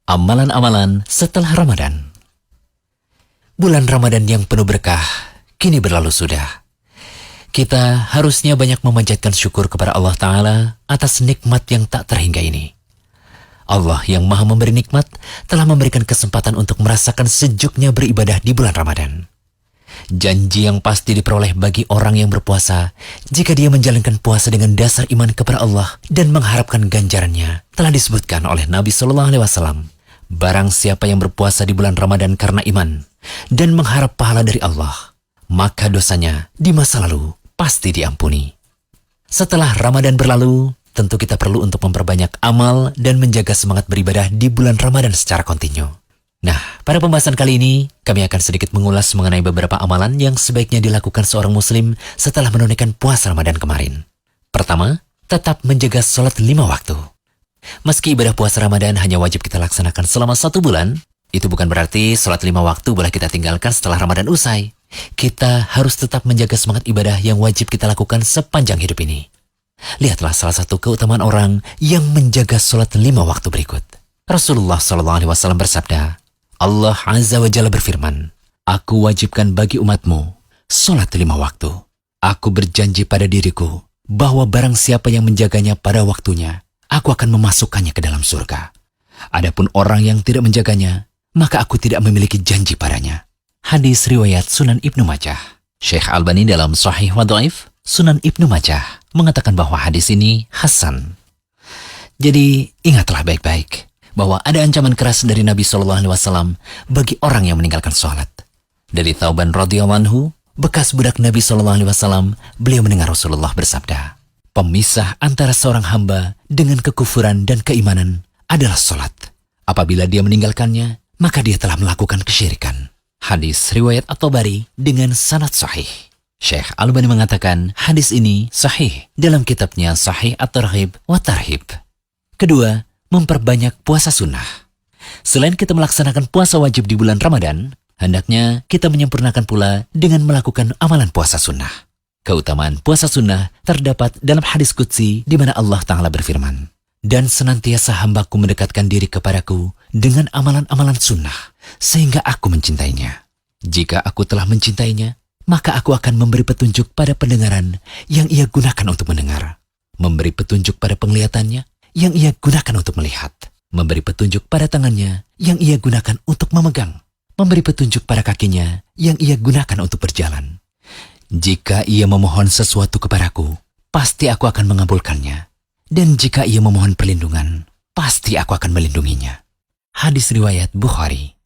Amalan-amalan setelah Ramadan. Bulan Ramadan yang penuh berkah kini berlalu sudah. Kita harusnya banyak memanjatkan syukur kepada Allah Ta'ala atas nikmat yang tak terhingga ini. Allah yang maha memberi nikmat telah memberikan kesempatan untuk merasakan sejuknya beribadah di bulan Ramadan. Janji yang pasti diperoleh bagi orang yang berpuasa jika dia menjalankan puasa dengan dasar iman kepada Allah dan mengharapkan ganjarannya telah disebutkan oleh Nabi SAW. Barang siapa yang berpuasa di bulan Ramadan karena iman dan mengharap pahala dari Allah, maka dosanya di masa lalu pasti diampuni. Setelah Ramadan berlalu, tentu kita perlu untuk memperbanyak amal dan menjaga semangat beribadah di bulan Ramadan secara kontinu. Nah, pada pembahasan kali ini, kami akan sedikit mengulas mengenai beberapa amalan yang sebaiknya dilakukan seorang muslim setelah menunaikan puasa Ramadan kemarin. Pertama, tetap menjaga sholat 5 waktu. Meski ibadah puasa Ramadan hanya wajib kita laksanakan selama 1 bulan, itu bukan berarti sholat 5 waktu boleh kita tinggalkan setelah Ramadan usai. Kita harus tetap menjaga semangat ibadah yang wajib kita lakukan sepanjang hidup ini. Lihatlah salah satu keutamaan orang yang menjaga sholat 5 waktu berikut. Rasulullah SAW bersabda, Allah Azza wa Jalla berfirman, Aku wajibkan bagi umatmu sholat 5 waktu. Aku berjanji pada diriku bahwa barang siapa yang menjaganya pada waktunya, aku akan memasukkannya ke dalam surga. Adapun orang yang tidak menjaganya, maka aku tidak memiliki janji padanya. Hadis riwayat Sunan Ibnu Majah. Syekh Albani dalam Sahih wa Dhaif Sunan Ibnu Majah mengatakan bahwa hadis ini hasan. Jadi ingatlah baik-baik bahwa ada ancaman keras dari Nabi SAW bagi orang yang meninggalkan sholat. Dari Thauban radhiyallahu anhu, bekas budak Nabi SAW, beliau mendengar Rasulullah bersabda, pemisah antara seorang hamba dengan kekufuran dan keimanan adalah sholat. Apabila dia meninggalkannya, maka dia telah melakukan kesyirikan. Hadis riwayat At-Tabari dengan sanad sahih. Syekh Albani mengatakan hadis ini sahih dalam kitabnya Sahih At-Targhib wa Tarhib. Kedua, memperbanyak puasa sunnah. Selain kita melaksanakan puasa wajib di bulan Ramadan, hendaknya kita menyempurnakan pula dengan melakukan amalan puasa sunnah. Keutamaan puasa sunnah terdapat dalam hadis qudsi di mana Allah Ta'ala berfirman, dan senantiasa hambaku mendekatkan diri kepadaku dengan amalan-amalan sunnah, sehingga aku mencintainya. Jika aku telah mencintainya, maka aku akan memberi petunjuk pada pendengaran yang ia gunakan untuk mendengar, memberi petunjuk pada penglihatannya yang ia gunakan untuk melihat, memberi petunjuk pada tangannya yang ia gunakan untuk memegang, memberi petunjuk pada kakinya yang ia gunakan untuk berjalan. Jika ia memohon sesuatu kepadaku, pasti aku akan mengabulkannya. Dan jika ia memohon perlindungan, pasti aku akan melindunginya. Hadis riwayat Bukhari.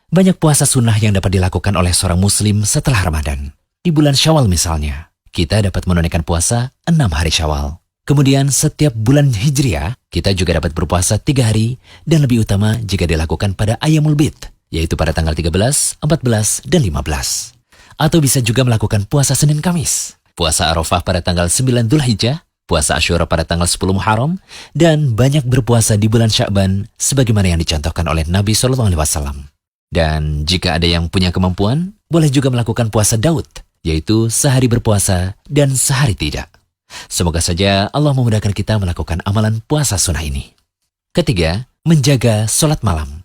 Banyak puasa sunnah yang dapat dilakukan oleh seorang muslim setelah Ramadan. Di bulan Syawal misalnya, kita dapat menunaikan puasa 6 hari Syawal. Kemudian setiap bulan Hijriah, kita juga dapat berpuasa 3 hari dan lebih utama jika dilakukan pada Ayyamul Bid, yaitu pada tanggal 13, 14, dan 15. Atau bisa juga melakukan puasa Senin Kamis, puasa Arafah pada tanggal 9 Dzulhijjah, puasa Asyura pada tanggal 10 Muharram, dan banyak berpuasa di bulan Sya'ban sebagaimana yang dicontohkan oleh Nabi SAW. Dan jika ada yang punya kemampuan, boleh juga melakukan puasa Daud, yaitu sehari berpuasa dan sehari tidak. Semoga saja Allah memudahkan kita melakukan amalan puasa sunnah ini. Ketiga, menjaga sholat malam.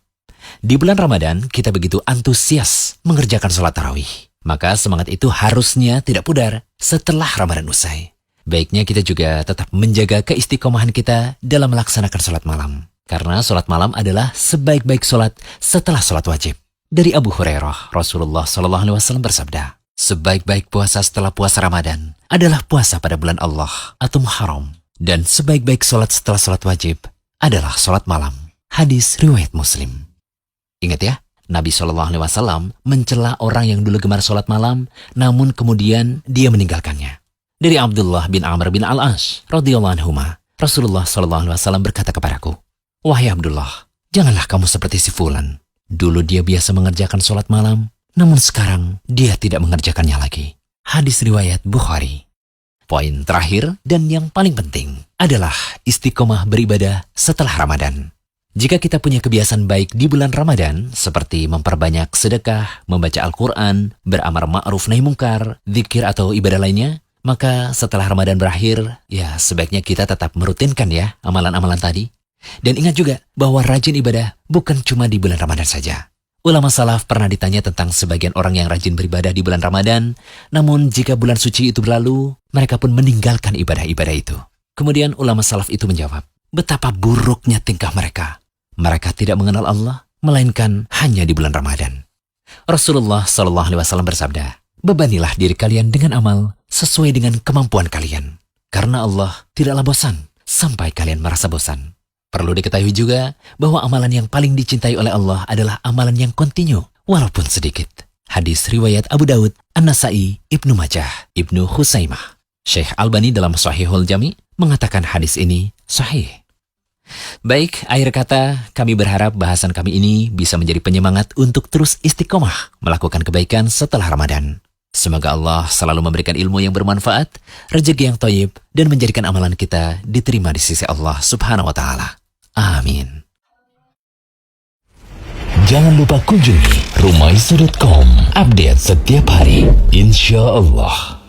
Di bulan Ramadan, kita begitu antusias mengerjakan sholat tarawih. Maka semangat itu harusnya tidak pudar setelah Ramadan usai. Baiknya kita juga tetap menjaga keistiqomahan kita dalam melaksanakan sholat malam. Karena sholat malam adalah sebaik-baik sholat setelah sholat wajib. Dari Abu Hurairah, Rasulullah SAW bersabda, sebaik-baik puasa setelah puasa Ramadan adalah puasa pada bulan Allah atau Muharram. Dan sebaik-baik sholat setelah sholat wajib adalah sholat malam. Hadis riwayat Muslim. Ingat ya, Nabi SAW mencela orang yang dulu gemar sholat malam, namun kemudian dia meninggalkannya. Dari Abdullah bin Amr bin Al-As radhiyallahu anhuma, Rasulullah SAW berkata kepadaku, wahai Abdullah, janganlah kamu seperti si Fulan. Dulu dia biasa mengerjakan sholat malam, namun sekarang dia tidak mengerjakannya lagi. Hadis riwayat Bukhari. Poin terakhir dan yang paling penting adalah istiqomah beribadah setelah Ramadan. Jika kita punya kebiasaan baik di bulan Ramadan, seperti memperbanyak sedekah, membaca Al-Quran, beramar ma'ruf nahi mungkar, zikir atau ibadah lainnya, maka setelah Ramadan berakhir, ya sebaiknya kita tetap merutinkan ya amalan-amalan tadi. Dan ingat juga bahwa rajin ibadah bukan cuma di bulan Ramadan saja. Ulama salaf pernah ditanya tentang sebagian orang yang rajin beribadah di bulan Ramadan, namun jika bulan suci itu berlalu, mereka pun meninggalkan ibadah-ibadah itu. Kemudian ulama salaf itu menjawab, betapa buruknya tingkah mereka. Mereka tidak mengenal Allah, melainkan hanya di bulan Ramadan. Rasulullah SAW bersabda, bebanilah diri kalian dengan amal sesuai dengan kemampuan kalian. Karena Allah tidaklah bosan sampai kalian merasa bosan. Perlu diketahui juga bahwa amalan yang paling dicintai oleh Allah adalah amalan yang kontinu, walaupun sedikit. Hadis riwayat Abu Daud, An-Nasai, Ibnu Majah, Ibnu Khuzaimah. Syekh Albani dalam Shahihul Jami mengatakan hadis ini sahih. Baik, akhir kata, kami berharap bahasan kami ini bisa menjadi penyemangat untuk terus istiqomah melakukan kebaikan setelah Ramadan. Semoga Allah selalu memberikan ilmu yang bermanfaat, rezeki yang thayyib, dan menjadikan amalan kita diterima di sisi Allah Subhanahu wa Ta'ala. Amin. Jangan lupa kunjungi rumaiso.com. Update setiap hari, insya Allah.